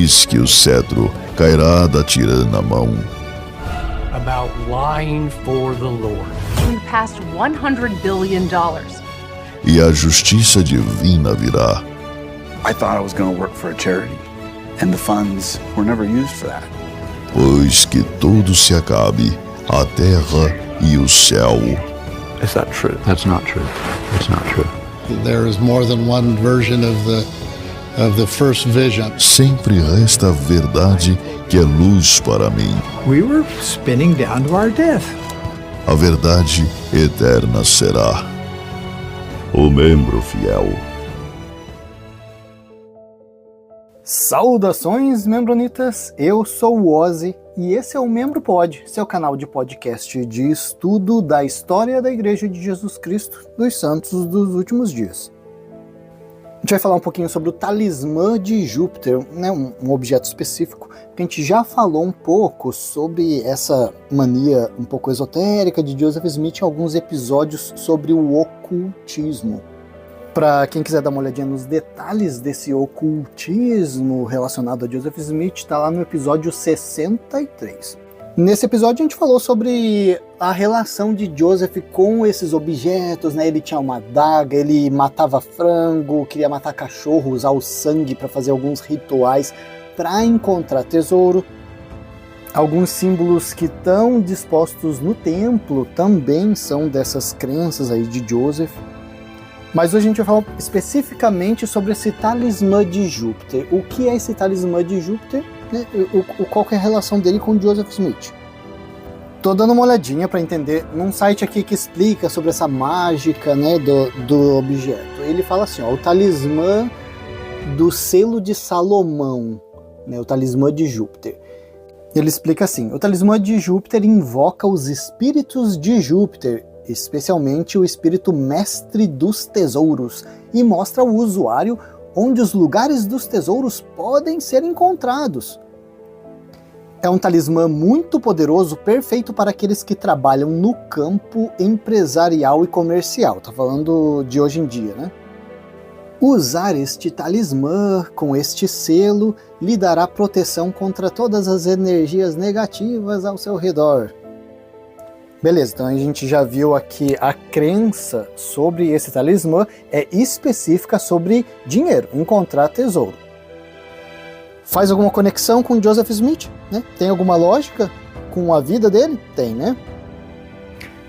Eis que o cetro cairá da tirana mão. About lying for the Lord. We passed $100 billion. E a justiça divina virá. I thought I was going to work for a charity, and the funds were never used for that. Pois que tudo se acabe, a terra e o céu. Is that true? That's not true. It's not true. There is more than one version of the first vision. Sempre resta a verdade que é luz para mim. We were spinning down to our death. A verdade eterna será. O membro fiel. Saudações, membronitas! Eu sou o Ozzy e esse é o Membro Pod, seu canal de podcast de estudo da história da Igreja de Jesus Cristo dos Santos dos Últimos Dias. A gente vai falar um pouquinho sobre o talismã de Júpiter, né, um objeto específico, que a gente já falou um pouco sobre essa mania um pouco esotérica de Joseph Smith em alguns episódios sobre o ocultismo. Para quem quiser dar uma olhadinha nos detalhes desse ocultismo relacionado a Joseph Smith, está lá no episódio 63. Nesse episódio a gente falou sobre a relação de Joseph com esses objetos, né? Ele tinha uma adaga, ele matava frango, queria matar cachorro, usar o sangue para fazer alguns rituais para encontrar tesouro. Alguns símbolos que estão dispostos no templo também são dessas crenças aí de Joseph. Mas hoje a gente vai falar especificamente sobre esse talismã de Júpiter. O que é esse talismã de Júpiter? Né? Qual que é a relação dele com Joseph Smith? Tô dando uma olhadinha para entender num site aqui que explica sobre essa mágica, né, do objeto. Ele fala assim, ó, o talismã do selo de Salomão, né, o talismã de Júpiter. Ele explica assim, o talismã de Júpiter invoca os espíritos de Júpiter, especialmente o espírito mestre dos tesouros, e mostra ao usuário onde os lugares dos tesouros podem ser encontrados. É um talismã muito poderoso, perfeito para aqueles que trabalham no campo empresarial e comercial. Tá falando de hoje em dia, né? Usar este talismã com este selo lhe dará proteção contra todas as energias negativas ao seu redor. Beleza, então a gente já viu aqui a crença sobre esse talismã é específica sobre dinheiro, encontrar tesouro. Faz alguma conexão com Joseph Smith? Né? Tem alguma lógica com a vida dele? Tem, né?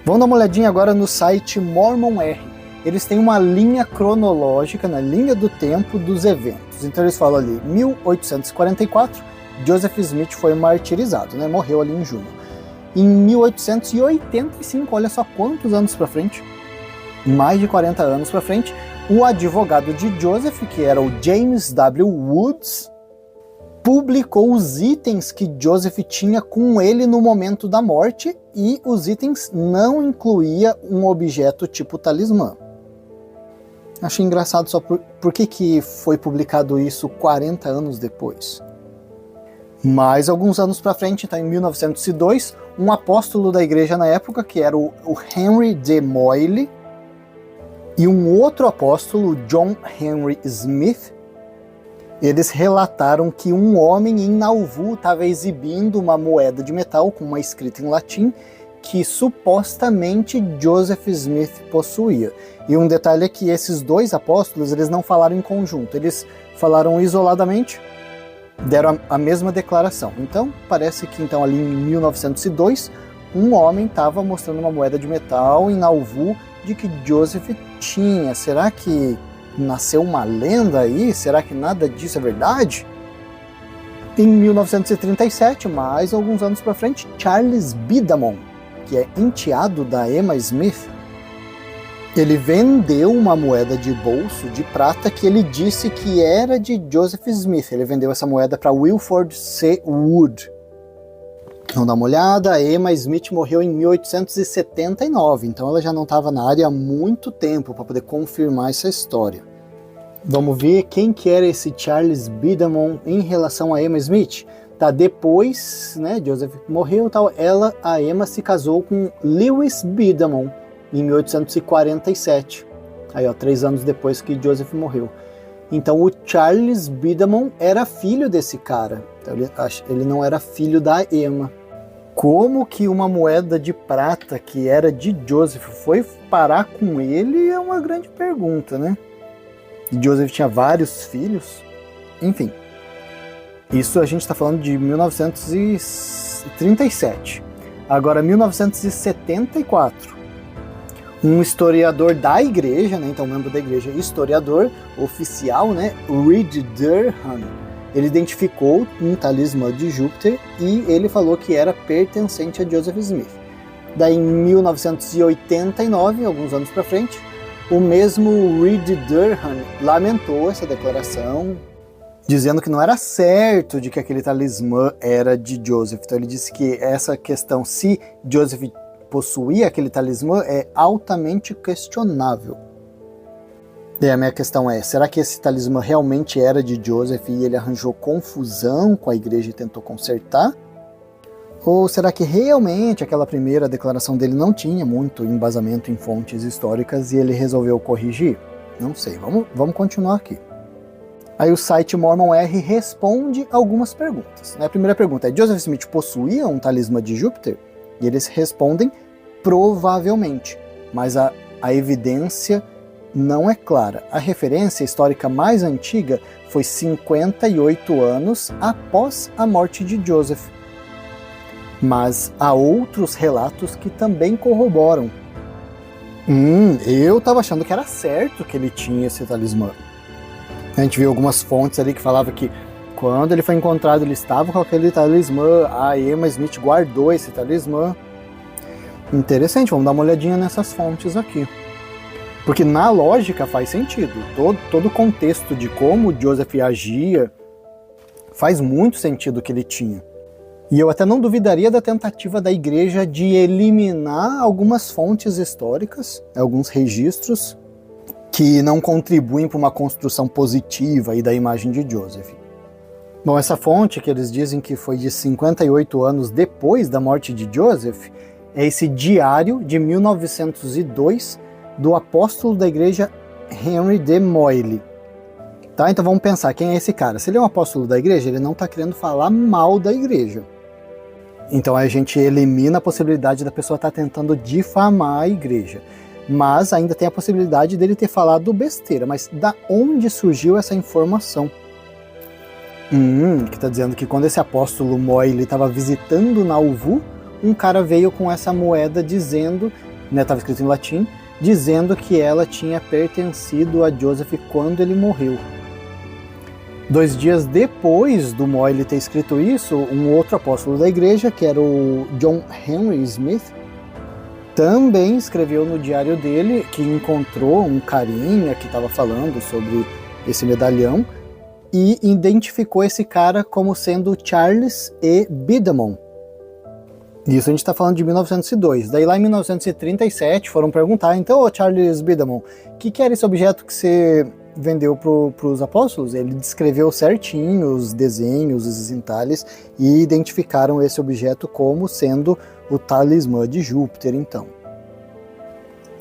Vamos dar uma olhadinha agora no site Mormon R. Eles têm uma linha cronológica, na linha do tempo dos eventos. Então eles falam ali, 1844, Joseph Smith foi martirizado, né? Morreu ali em junho. Em 1885, olha só quantos anos para frente, mais de 40 anos para frente, o advogado de Joseph, que era o James W. Woods, publicou os itens que Joseph tinha com ele no momento da morte, e os itens não incluía um objeto tipo talismã. Achei engraçado só por que foi publicado isso 40 anos depois. Mais alguns anos para frente, então em 1902, um apóstolo da igreja na época, que era o Henry de Moyle, e um outro apóstolo, John Henry Smith, eles relataram que um homem em Nauvoo estava exibindo uma moeda de metal com uma escrita em latim que supostamente Joseph Smith possuía. E um detalhe é que esses dois apóstolos, eles não falaram em conjunto, eles falaram isoladamente, deram a mesma declaração. Então, parece que então, ali em 1902, um homem estava mostrando uma moeda de metal em Nauvoo de que Joseph tinha. Será que nasceu uma lenda aí? Será que nada disso é verdade? Em 1937, mais alguns anos para frente, Charles Bidamon, que é enteado da Emma Smith, ele vendeu uma moeda de bolso de prata que ele disse que era de Joseph Smith. Ele vendeu essa moeda para Wilford C. Wood. Vamos dar uma olhada, a Emma Smith morreu em 1879, então ela já não estava na área há muito tempo para poder confirmar essa história. Vamos ver quem que era esse Charles Bidamon em relação a Emma Smith. Tá, depois, né, Joseph morreu, tal, a Emma se casou com Lewis Bidamon em 1847. Aí, ó, 3 anos depois que Joseph morreu. Então o Charles Bidamon era filho desse cara. Então, ele não era filho da Emma. Como que uma moeda de prata que era de Joseph foi parar com ele é uma grande pergunta, né? E Joseph tinha vários filhos. Enfim, isso a gente está falando de 1937. Agora, 1974, um historiador da igreja, né, então membro da igreja, historiador oficial, né, Reed Durham, ele identificou um talismã de Júpiter e ele falou que era pertencente a Joseph Smith. Daí, em 1989, alguns anos para frente, o mesmo Reed Durham lamentou essa declaração, dizendo que não era certo de que aquele talismã era de Joseph. Então ele disse que essa questão, se Joseph possuía aquele talismã, é altamente questionável. E a minha questão é, será que esse talismã realmente era de Joseph e ele arranjou confusão com a igreja e tentou consertar? Ou será que realmente aquela primeira declaração dele não tinha muito embasamento em fontes históricas e ele resolveu corrigir? Não sei, vamos continuar aqui. Aí o site Mormon R responde algumas perguntas. A primeira pergunta é, Joseph Smith possuía um talismã de Júpiter? E eles respondem, provavelmente, mas a evidência não é clara. A referência histórica mais antiga foi 58 anos após a morte de Joseph. Mas há outros relatos que também corroboram. Eu estava achando que era certo que ele tinha esse talismã. A gente viu algumas fontes ali que falavam que quando ele foi encontrado ele estava com aquele talismã, a Emma Smith guardou esse talismã. Interessante, vamos dar uma olhadinha nessas fontes aqui. Porque na lógica faz sentido, todo o contexto de como Joseph agia faz muito sentido que ele tinha. E eu até não duvidaria da tentativa da igreja de eliminar algumas fontes históricas, alguns registros, que não contribuem para uma construção positiva aí da imagem de Joseph. Bom, essa fonte que eles dizem que foi de 58 anos depois da morte de Joseph é esse diário de 1902 do apóstolo da igreja Henry D. Moyle. Tá, então vamos pensar, quem é esse cara? Se ele é um apóstolo da igreja, ele não está querendo falar mal da igreja. Então a gente elimina a possibilidade da pessoa estar tentando difamar a igreja. Mas ainda tem a possibilidade dele ter falado besteira. Mas da onde surgiu essa informação? Que está dizendo que quando esse apóstolo Moyle estava visitando Nauvoo, um cara veio com essa moeda dizendo, né, estava escrito em latim, dizendo que ela tinha pertencido a Joseph quando ele morreu. 2 dias depois do Moyle ter escrito isso, um outro apóstolo da igreja, que era o John Henry Smith, também escreveu no diário dele que encontrou um carinha que estava falando sobre esse medalhão e identificou esse cara como sendo Charles E. Bidamon. Isso a gente está falando de 1902. Daí lá em 1937 foram perguntar, então, Charles Bidamon, o que era esse objeto que você vendeu para os apóstolos? Ele descreveu certinho os desenhos, os entalhes e identificaram esse objeto como sendo o talismã de Júpiter, então.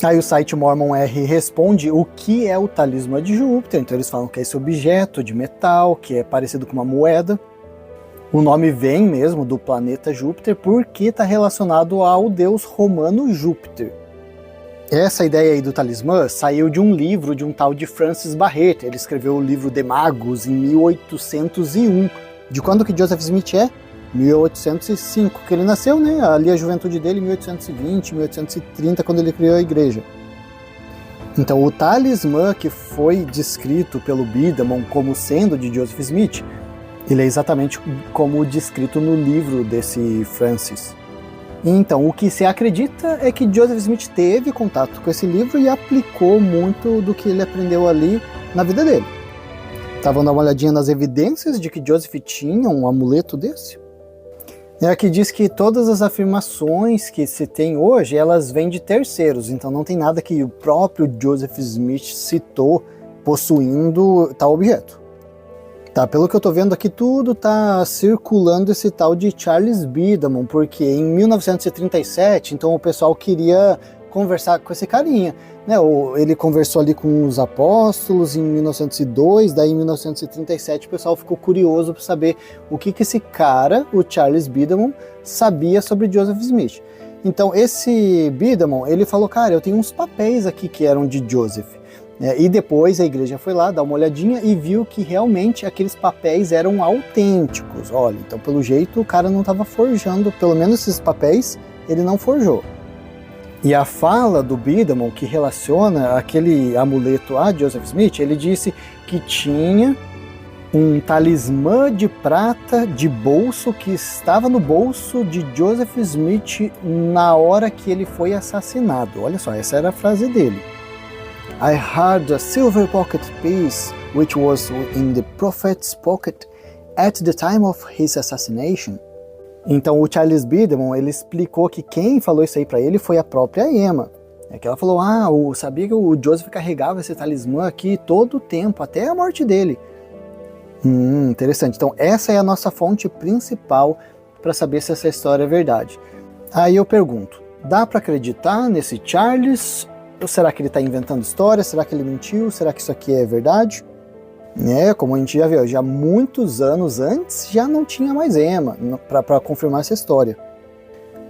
Aí o site Mormon R responde o que é o talismã de Júpiter. Então eles falam que é esse objeto de metal, que é parecido com uma moeda. O nome vem mesmo do planeta Júpiter porque está relacionado ao deus romano Júpiter. Essa ideia aí do talismã saiu de um livro de um tal de Francis Barrett. Ele escreveu o livro De Magos em 1801. De quando que Joseph Smith é? 1805, que ele nasceu, né? Ali a juventude dele, 1820, 1830, quando ele criou a igreja. Então o talismã que foi descrito pelo Bidamon como sendo de Joseph Smith, ele é exatamente como descrito no livro desse Francis. Então, o que se acredita é que Joseph Smith teve contato com esse livro e aplicou muito do que ele aprendeu ali na vida dele. Estavam dando uma olhadinha nas evidências de que Joseph tinha um amuleto desse. Aqui diz que todas as afirmações que se tem hoje, elas vêm de terceiros, então não tem nada que o próprio Joseph Smith citou possuindo tal objeto. Tá, pelo que eu tô vendo aqui, tudo tá circulando esse tal de Charles Bidamon, porque em 1937, então o pessoal queria conversar com esse carinha, né? Ele conversou ali com os apóstolos em 1902, daí em 1937 o pessoal ficou curioso para saber o que esse cara, o Charles Biddemon, sabia sobre Joseph Smith. Então esse Biddemon, ele falou, cara, eu tenho uns papéis aqui que eram de Joseph. E depois a igreja foi lá dar uma olhadinha e viu que realmente aqueles papéis eram autênticos. Olha, então pelo jeito o cara não estava forjando, pelo menos esses papéis ele não forjou. E a fala do Biddemon, que relaciona aquele amuleto a Joseph Smith, ele disse que tinha um talismã de prata de bolso que estava no bolso de Joseph Smith na hora que ele foi assassinado. Olha só, essa era a frase dele. I had a silver pocket piece which was in the prophet's pocket at the time of his assassination. Então o Charles Biddemon, ele explicou que quem falou isso aí para ele foi a própria Emma. É que ela falou, sabia que o Joseph carregava esse talismã aqui todo o tempo, até a morte dele. Interessante. Então essa é a nossa fonte principal para saber se essa história é verdade. Aí eu pergunto, dá para acreditar nesse Charles? Ou será que ele está inventando história? Será que ele mentiu? Será que isso aqui é verdade? Como a gente já viu, já muitos anos antes já não tinha mais Emma para confirmar essa história.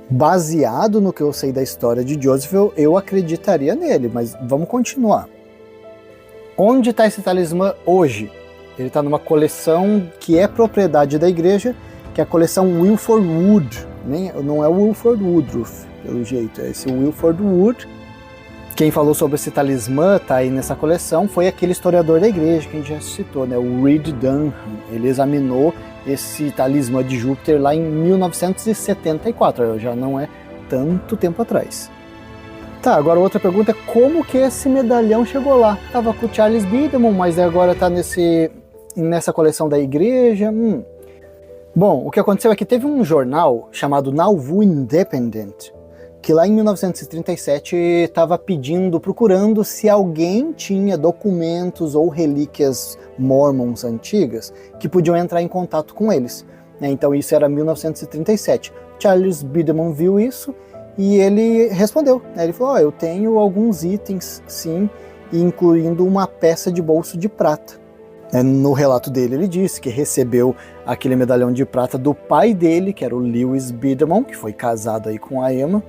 Baseado no que eu sei da história de Joseph, eu acreditaria nele, mas vamos continuar. Onde está esse talismã hoje? Ele está numa coleção que é propriedade da igreja, que é a coleção Wilford Wood. Não é o Wilford Woodruff, pelo jeito, é esse Wilford Wood. Quem falou sobre esse talismã, tá aí nessa coleção, foi aquele historiador da igreja que a gente já citou, né, o Reed Dunham. Ele examinou esse talismã de Júpiter lá em 1974, já não é tanto tempo atrás. Tá, agora outra pergunta é como que esse medalhão chegou lá? Tava com o Charles Biddemon, mas agora tá nessa coleção da igreja. Bom, o que aconteceu é que teve um jornal chamado Nauvoo Independent, que lá em 1937 estava procurando se alguém tinha documentos ou relíquias mormons antigas que podiam entrar em contato com eles. Então isso era 1937. Charles Biddemon viu isso e ele respondeu. Ele falou, eu tenho alguns itens, sim, incluindo uma peça de bolso de prata. No relato dele, ele disse que recebeu aquele medalhão de prata do pai dele, que era o Lewis Biddemon, que foi casado aí com a Emma.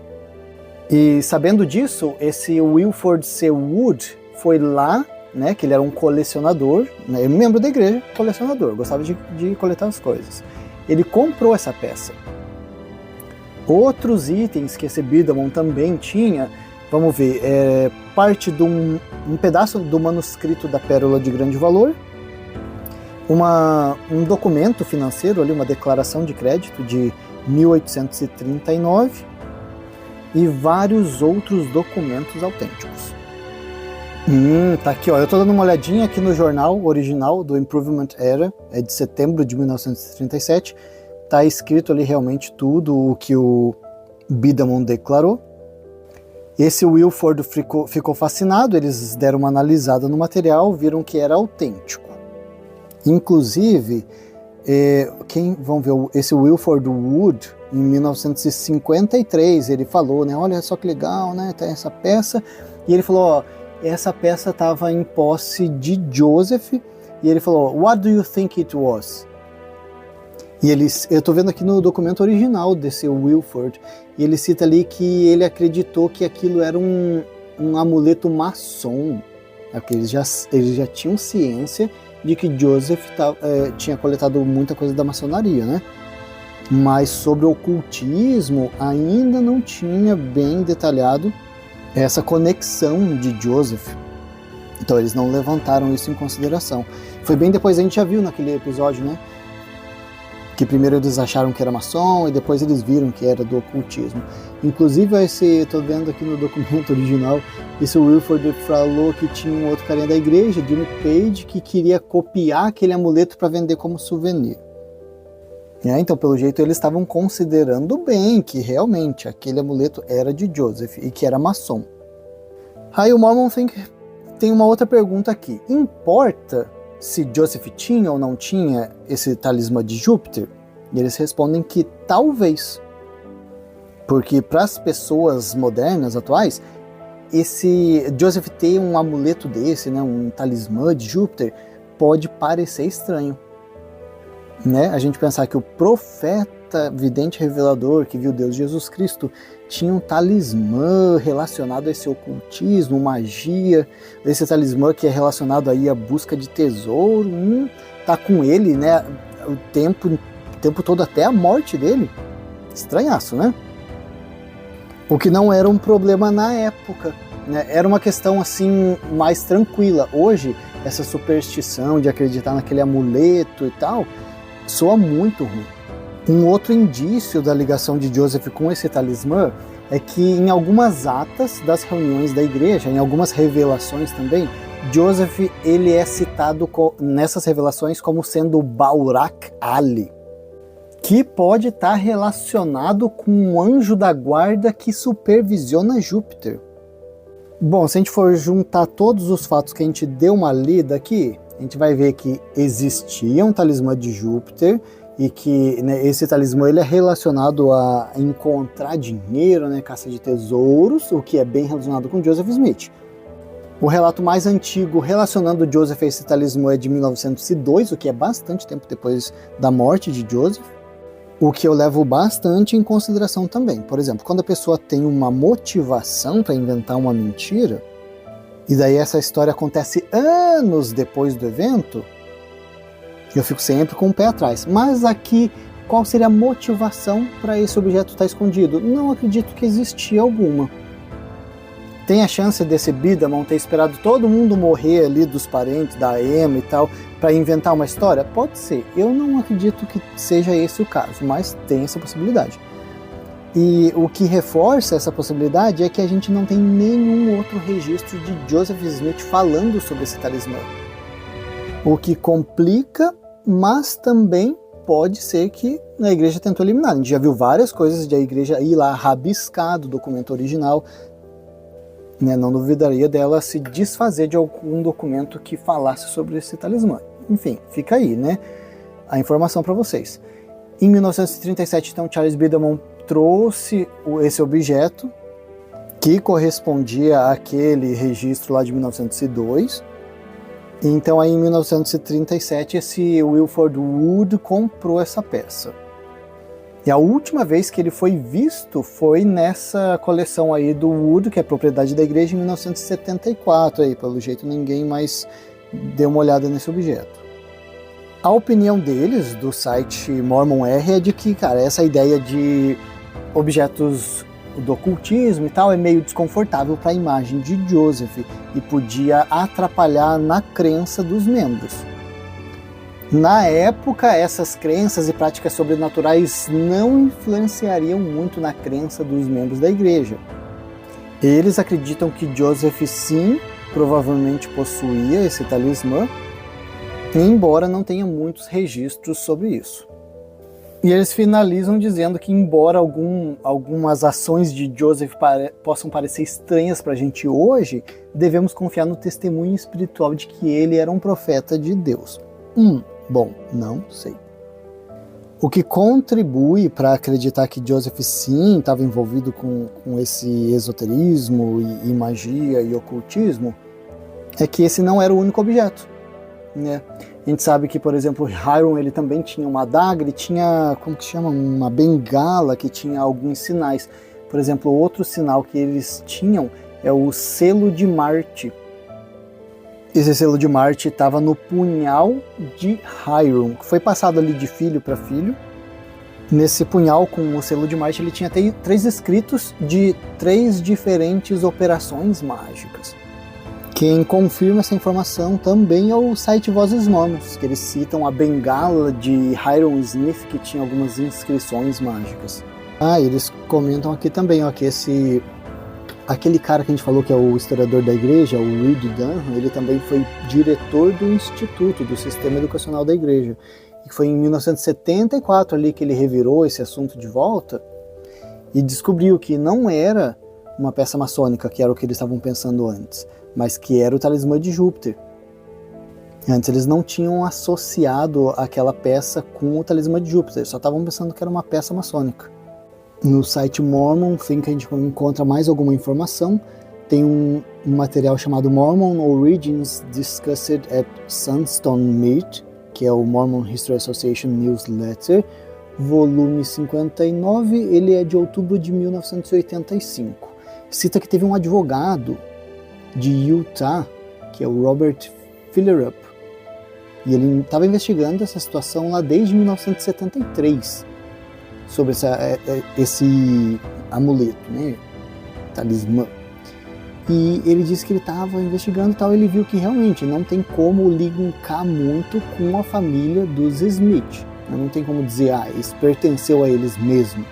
E sabendo disso, esse Wilford C. Wood foi lá, né, que ele era um colecionador, né, membro da igreja, colecionador, gostava de coletar as coisas. Ele comprou essa peça. Outros itens que esse Biddemon também tinha, vamos ver, parte de um pedaço do manuscrito da Pérola de Grande Valor, um documento financeiro, ali, uma declaração de crédito de 1839, e vários outros documentos autênticos. Tá aqui, ó. Eu tô dando uma olhadinha aqui no jornal original do Improvement Era, é de setembro de 1937. Tá escrito ali realmente tudo o que o Biddemon declarou. Esse Wilford ficou fascinado, eles deram uma analisada no material, viram que era autêntico. Inclusive, vamos ver, esse Wilford Wood, em 1953, ele falou, né, olha só que legal, né, tem essa peça, e ele falou, essa peça estava em posse de Joseph, e ele falou, what do you think it was? E eu tô vendo aqui no documento original desse Wilford, e ele cita ali que ele acreditou que aquilo era um amuleto maçom, porque eles já tinham ciência de que Joseph tinha coletado muita coisa da maçonaria, né? Mas sobre o ocultismo ainda não tinha bem detalhado essa conexão de Joseph. Então eles não levantaram isso em consideração. Foi bem depois, a gente já viu naquele episódio, né? Que primeiro eles acharam que era maçom e depois eles viram que era do ocultismo. Inclusive, estou vendo aqui no documento original, esse Wilford falou que tinha um outro carinha da igreja, Jimmy Page, que queria copiar aquele amuleto para vender como souvenir. Então, pelo jeito, eles estavam considerando bem que realmente aquele amuleto era de Joseph e que era maçom. Aí o Mormon tem uma outra pergunta aqui. Importa se Joseph tinha ou não tinha esse talismã de Júpiter? E eles respondem que talvez. Porque para as pessoas modernas, atuais, esse Joseph ter um amuleto desse, né, um talismã de Júpiter, pode parecer estranho, né? A gente pensar que o profeta, vidente revelador que viu Deus Jesus Cristo tinha um talismã relacionado a esse ocultismo, magia, esse talismã que é relacionado aí à busca de tesouro, tá com ele, né, o tempo todo até a morte dele. Estranhaço, né? O que não era um problema na época, né? Era uma questão assim mais tranquila. Hoje, essa superstição de acreditar naquele amuleto e tal, soa muito ruim. Um outro indício da ligação de Joseph com esse talismã é que em algumas atas das reuniões da igreja, em algumas revelações também, Joseph ele é citado nessas revelações como sendo Baurak Ali, que pode estar relacionado com um anjo da guarda que supervisiona Júpiter. Bom, se a gente for juntar todos os fatos que a gente deu uma lida aqui, a gente vai ver que existia um talismã de Júpiter e que, né, esse talismã ele é relacionado a encontrar dinheiro, né, caça de tesouros, o que é bem relacionado com Joseph Smith. O relato mais antigo relacionando Joseph a esse talismã é de 1902, o que é bastante tempo depois da morte de Joseph. O que eu levo bastante em consideração também. Por exemplo, quando a pessoa tem uma motivação para inventar uma mentira, e daí essa história acontece anos depois do evento, eu fico sempre com o pé atrás. Mas aqui, qual seria a motivação para esse objeto estar escondido? Não acredito que existia alguma. Tem a chance desse Bidaman ter esperado todo mundo morrer ali dos parentes da Emma e tal, para inventar uma história? Pode ser. Eu não acredito que seja esse o caso, mas tem essa possibilidade. E o que reforça essa possibilidade é que a gente não tem nenhum outro registro de Joseph Smith falando sobre esse talismã. O que complica, mas também pode ser que a igreja tentou eliminar. A gente já viu várias coisas de a igreja ir lá rabiscar do documento original, né? Não duvidaria dela se desfazer de algum documento que falasse sobre esse talismã. Enfim, fica aí, né, a informação para vocês. Em 1937, então, Charles Bidaman trouxe esse objeto que correspondia àquele registro lá de 1902. Então, aí, em 1937, esse Wilford Wood comprou essa peça. E a última vez que ele foi visto foi nessa coleção aí do Wood, que é propriedade da igreja, em 1974. Aí, pelo jeito, ninguém mais deu uma olhada nesse objeto. A opinião deles, do site Mormon R, é de que, cara, essa ideia de objetos do ocultismo e tal é meio desconfortável para a imagem de Joseph e podia atrapalhar na crença dos membros. Na época, essas crenças e práticas sobrenaturais não influenciariam muito na crença dos membros da igreja. Eles acreditam que Joseph, sim, provavelmente possuía esse talismã, embora não tenha muitos registros sobre isso. E eles finalizam dizendo que, embora algumas ações de Joseph possam parecer estranhas para a gente hoje, devemos confiar no testemunho espiritual de que ele era um profeta de Deus. Bom, não sei. O que contribui para acreditar que Joseph sim estava envolvido com esse esoterismo e magia e ocultismo é que esse não era o único objeto, né? A gente sabe que, por exemplo, Hiram ele também tinha uma adaga, ele tinha, como que chama, uma bengala que tinha alguns sinais. Por exemplo, outro sinal que eles tinham é o selo de Marte. Esse selo de Marte estava no punhal de Hiram, que foi passado ali de filho para filho. Nesse punhal com o selo de Marte ele tinha 3 escritos de 3 diferentes operações mágicas. Quem confirma essa informação também é o site Vozes Mormons, que eles citam a bengala de Hiram Smith, que tinha algumas inscrições mágicas. Eles comentam aqui também, ó, que aquele cara que a gente falou que é o historiador da igreja, o Reed Dunham, ele também foi diretor do Instituto, do Sistema Educacional da Igreja. E foi em 1974 ali que ele revirou esse assunto de volta e descobriu que não era uma peça maçônica, que era o que eles estavam pensando antes, mas que era o talismã de Júpiter. Antes eles não tinham associado aquela peça com o talismã de Júpiter, eles só estavam pensando que era uma peça maçônica. No site Mormon, enfim, que a gente encontra mais alguma informação, Tem um material chamado Mormon Origins Discussed at Sunstone Meet, que é o Mormon History Association Newsletter, volume 59, ele é de outubro de 1985. Cita que teve um advogado de Utah, que é o Robert Fillerup, e ele estava investigando essa situação lá desde 1973, sobre esse amuleto, né, talismã. E ele disse que ele estava investigando e tal, ele viu que realmente não tem como linkar muito com a família dos Smith. Não tem como dizer, isso pertenceu a eles mesmo.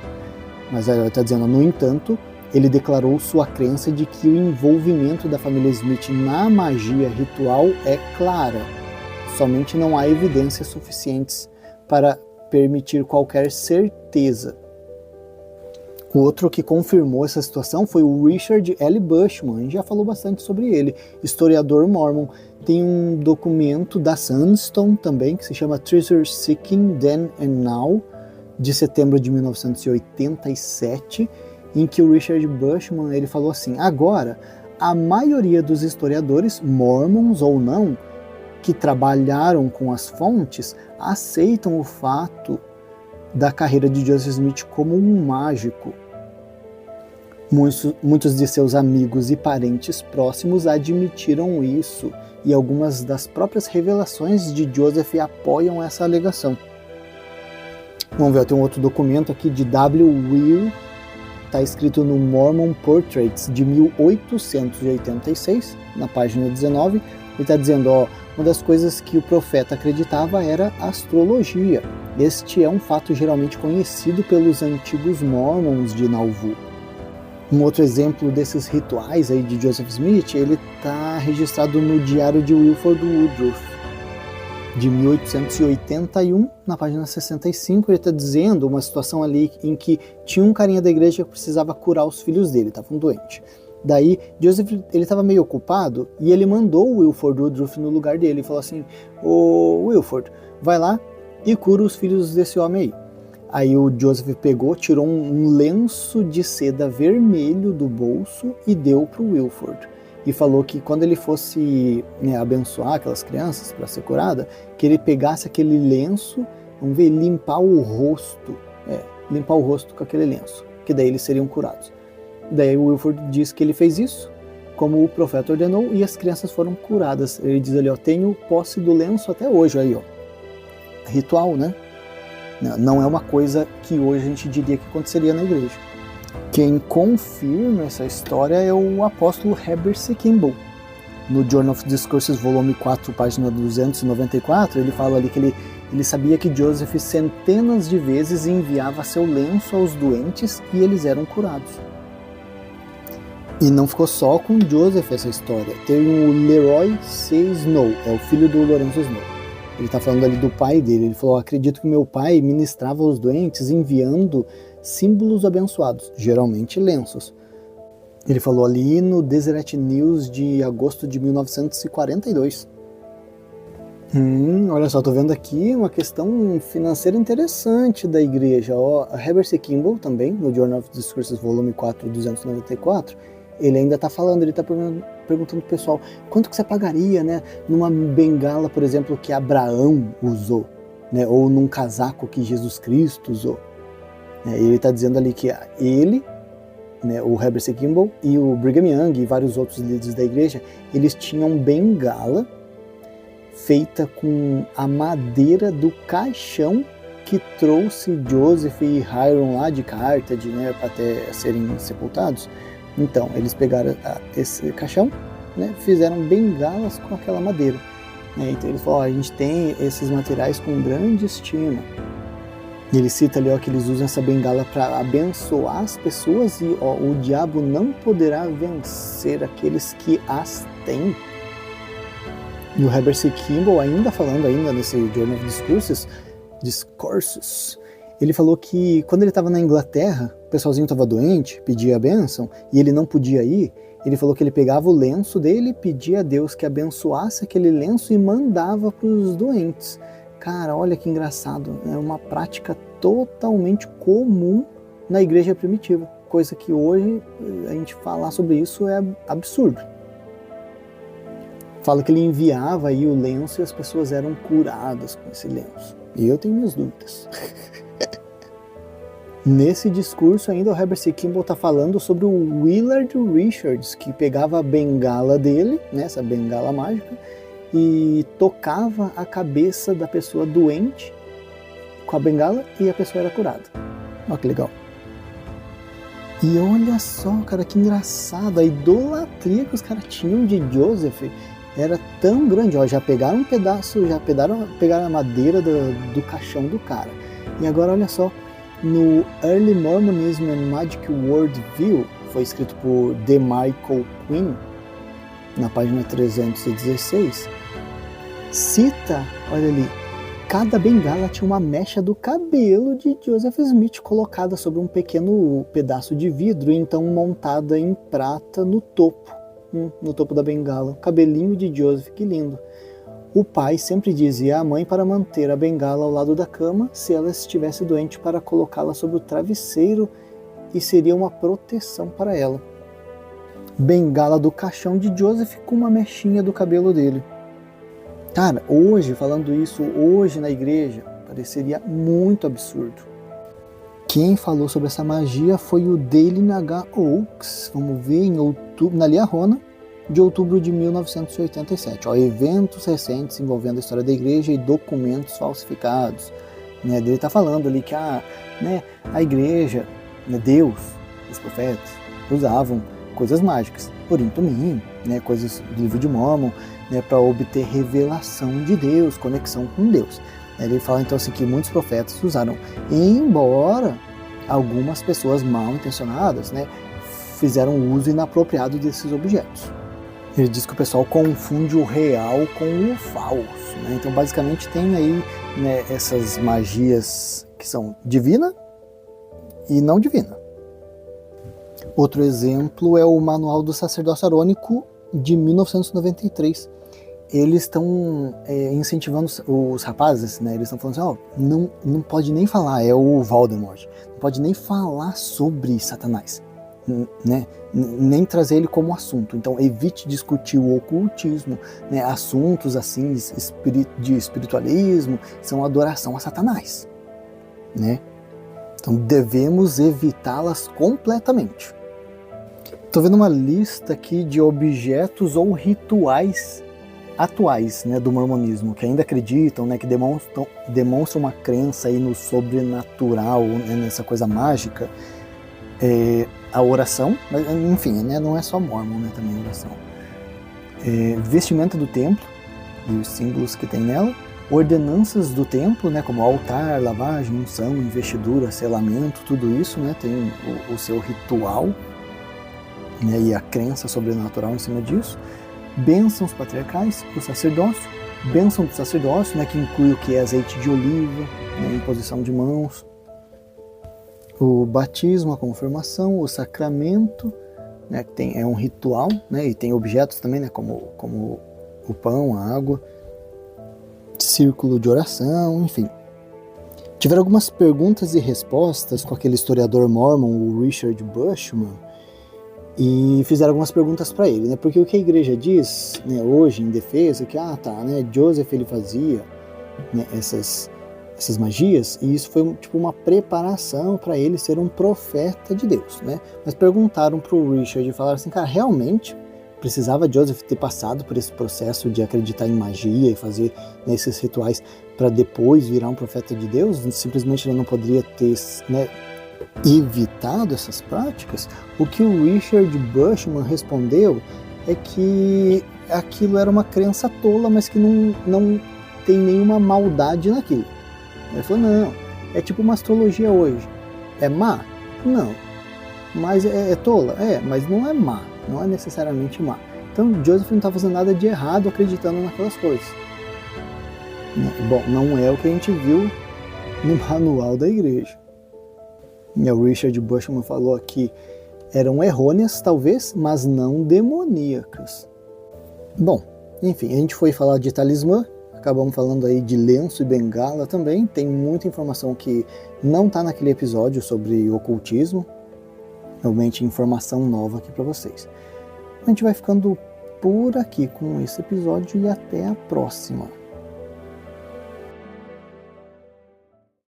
Mas ele está dizendo, no entanto, ele declarou sua crença de que o envolvimento da família Smith na magia ritual é clara. Somente não há evidências suficientes para permitir qualquer certeza. O outro que confirmou essa situação foi o Richard L. Bushman, a gente já falou bastante sobre ele, historiador mormon. Tem um documento da Sunstone também, que se chama Treasure Seeking Then and Now, de setembro de 1987, em que o Richard Bushman ele falou assim: agora, a maioria dos historiadores, mormons ou não, que trabalharam com as fontes, aceitam o fato da carreira de Joseph Smith como um mágico. Muitos de seus amigos e parentes próximos admitiram isso, e algumas das próprias revelações de Joseph apoiam essa alegação. Vamos ver, tem um outro documento aqui de W. Weir, está escrito no Mormon Portraits de 1886, na página 19, ele está dizendo, uma das coisas que o profeta acreditava era astrologia. Este é um fato geralmente conhecido pelos antigos Mormons de Nauvoo. Um outro exemplo desses rituais aí de Joseph Smith, ele está registrado no Diário de Wilford Woodruff, de 1881, na página 65, ele está dizendo uma situação ali em que tinha um carinha da igreja que precisava curar os filhos dele, estavam doentes. Daí, Joseph, ele estava meio ocupado e ele mandou o Wilford Woodruff no lugar dele e falou assim, ô Wilford, vai lá e cura os filhos desse homem aí. Aí o Joseph pegou, tirou um lenço de seda vermelho do bolso e deu para o Wilford. E falou que quando ele fosse abençoar aquelas crianças para ser curada, que ele pegasse aquele lenço, vamos ver, limpar o rosto com aquele lenço, que daí eles seriam curados. Daí o Wilford diz que ele fez isso, como o profeta ordenou, e as crianças foram curadas. Ele diz ali, tenho posse do lenço até hoje, aí, ritual, né? Não é uma coisa que hoje a gente diria que aconteceria na igreja. Quem confirma essa história é o apóstolo Heber C. Kimball. No Journal of Discourses, volume 4, página 294, ele fala ali que ele sabia que Joseph centenas de vezes enviava seu lenço aos doentes e eles eram curados. E não ficou só com Joseph essa história. Tem o Leroy C. Snow, é o filho do Lorenzo Snow. Ele está falando ali do pai dele. Ele falou, acredito que meu pai ministrava aos doentes enviando símbolos abençoados, geralmente lenços. Ele falou ali no Deseret News de agosto de 1942. Olha só, tô vendo aqui uma questão financeira interessante da igreja. A Heber C. Kimball também, no Journal of Discourses, volume 4, 294, ele ainda está falando, ele está perguntando pro pessoal, quanto que você pagaria, né, numa bengala, por exemplo, que Abraão usou, né, ou num casaco que Jesus Cristo usou. Ele está dizendo ali que ele, né, o Heber C. Kimball e o Brigham Young e vários outros líderes da igreja, eles tinham bengala feita com a madeira do caixão que trouxe Joseph e Hiram lá de Carthage, né, até serem sepultados. Então, eles pegaram esse caixão, né, fizeram bengalas com aquela madeira. Então ele falou, a gente tem esses materiais com grande estima. E ele cita ali que eles usam essa bengala para abençoar as pessoas e o diabo não poderá vencer aqueles que as têm. E o Heber C. Kimball, ainda falando nesse Journal of Discourses, ele falou que quando ele estava na Inglaterra, o pessoalzinho estava doente, pedia a bênção, e ele não podia ir, ele falou que ele pegava o lenço dele, pedia a Deus que abençoasse aquele lenço e mandava para os doentes. Cara, olha que engraçado, é uma prática totalmente comum na igreja primitiva. coisa que hoje a gente falar sobre isso é absurdo. Fala que ele enviava aí o lenço e as pessoas eram curadas com esse lenço. E eu tenho minhas dúvidas. Nesse discurso ainda o Herbert C. Kimball está falando sobre o Willard Richards, que pegava a bengala dele, né, essa bengala mágica, e tocava a cabeça da pessoa doente com a bengala e a pessoa era curada. Olha que legal. E olha só, cara, que engraçado, a idolatria que os caras tinham de Joseph era tão grande. Ó, já pegaram um pedaço, pegaram a madeira do caixão do cara. E agora olha só, no Early Mormonism and Magic Worldview, foi escrito por D. Michael Quinn, na página 316, cita, olha ali, cada bengala tinha uma mecha do cabelo de Joseph Smith colocada sobre um pequeno pedaço de vidro e então montada em prata no topo da bengala. Cabelinho de Joseph, que lindo. O pai sempre dizia à mãe para manter a bengala ao lado da cama se ela estivesse doente, para colocá-la sobre o travesseiro e seria uma proteção para ela. Bengala do caixão de Joseph com uma mechinha do cabelo dele. Cara, hoje, falando isso, hoje na igreja, pareceria muito absurdo. Quem falou sobre essa magia foi o Dale H. Oaks, vamos ver, em outubro, na Liahona, de outubro de 1987. Ó, eventos recentes envolvendo a história da igreja e documentos falsificados. Né, ele está falando ali que a igreja, né, Deus, os profetas, usavam coisas mágicas, Urim Tumim, né, coisas do livro de Mormon, né, para obter revelação de Deus, conexão com Deus. Ele fala então assim que muitos profetas usaram, embora algumas pessoas mal intencionadas, né, fizeram uso inapropriado desses objetos. Ele diz que o pessoal confunde o real com o falso, né? Então basicamente tem aí, né, essas magias que são divina e não divina. Outro exemplo é o Manual do Sacerdócio Arônico de 1993. Eles estão incentivando os rapazes, né? Eles estão falando assim, não pode nem falar, é o Voldemort, não pode nem falar sobre Satanás, né? Nem trazer ele como assunto. Então evite discutir o ocultismo, né? Assuntos assim de espiritualismo são adoração a Satanás, né? Então devemos evitá-las completamente. Estou vendo uma lista aqui de objetos ou rituais atuais, né, do mormonismo, que ainda acreditam, né, que demonstram uma crença aí no sobrenatural, né, nessa coisa mágica. A oração, mas, enfim, né, não é só mormon, né, também a oração. Vestimenta do templo e os símbolos que tem nela. Ordenanças do templo, né, como altar, lavagem, unção, investidura, selamento, tudo isso, né, tem o seu ritual, né, e a crença sobrenatural em cima disso. Bênçãos patriarcais, o sacerdócio, bênção do sacerdócio, né, que inclui o que é azeite de oliva, né, imposição de mãos, o batismo, a confirmação, o sacramento, né, que é um ritual, né, e tem objetos também, né, como o pão, a água, círculo de oração, enfim. Tiveram algumas perguntas e respostas com aquele historiador mormon, o Richard Bushman, e fizeram algumas perguntas para ele, né? Porque o que a igreja diz, né, hoje em defesa, que né, Joseph ele fazia, né, essas magias, e isso foi tipo uma preparação para ele ser um profeta de Deus, né? Mas perguntaram para o Richard e falaram assim, cara, realmente precisava Joseph ter passado por esse processo de acreditar em magia e fazer, né, esses rituais para depois virar um profeta de Deus? Simplesmente ele não poderia ter, né, evitado essas práticas? O que o Richard Bushman respondeu é que aquilo era uma crença tola, mas que não tem nenhuma maldade naquilo. Ele falou, não, é tipo uma astrologia hoje. É má? Não. Mas é tola? É, mas não é má. Não é necessariamente má. Então Joseph não está fazendo nada de errado acreditando naquelas coisas. Bom, não é o que a gente viu no manual da igreja. O Richard Bushman falou que eram errôneas, talvez, mas não demoníacas. Bom, enfim, a gente foi falar de talismã, acabamos falando aí de lenço e bengala também. Tem muita informação que não está naquele episódio sobre ocultismo. realmente informação nova aqui para vocês. A gente vai ficando por aqui com esse episódio e até a próxima.